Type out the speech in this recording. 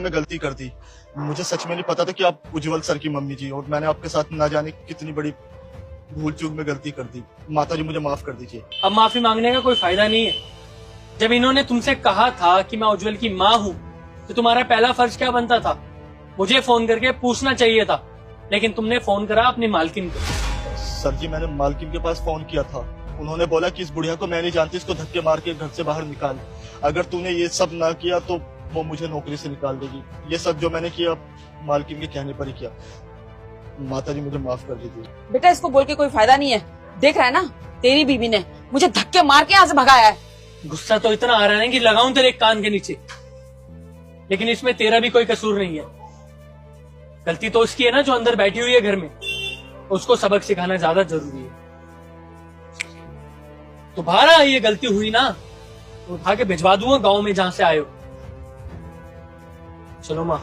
मैं गलती कर दी। मुझे सच में नहीं पता था कि आप उज्जवल सर की मम्मी जी, और मैंने आपके साथ ना जाने कितनी बड़ी भूल चूक में गलती कर दी। माता जी मुझे माफ कर दीजिए। अब माफी मांगने का कोई फायदा नहीं है। जब इन्होंने तुमसे कहा था कि मैं उज्जवल की माँ हूँ, तो तुम्हारा पहला फर्ज क्या बनता था? मुझे फोन करके पूछना चाहिए था, लेकिन तुमने फोन करा अपनी मालकिन को। सर जी, मैंने मालकिन के पास फोन किया था। उन्होंने बोला कि इस बुढ़िया को मैं नहीं जानती, इसको धक्के मार के घर से बाहर निकाल। अगर तूने ये सब ना किया तो वो मुझे नौकरी से निकाल देगी। ये सब जो मैंने किया मालकिन के कहने पर ही किया। माता जी मुझे माफ कर दीजिए। बेटा इसको बोल के कोई फायदा नहीं है। देख रहा है ना, तेरी बीवी ने मुझे धक्के मार के यहाँ से भगाया है। गुस्सा तो इतना आ रहा है कि लगाऊं तेरे कान के नीचे, लेकिन इसमें तेरा भी कोई कसूर नहीं है। गलती तो उसकी है ना, जो अंदर बैठी हुई है घर में। उसको सबक सिखाना ज्यादा जरूरी है। दोबारा ये गलती हुई ना तो उठा के भिजवा दूंगा गांव में जहां से आए हो। चलो माँ।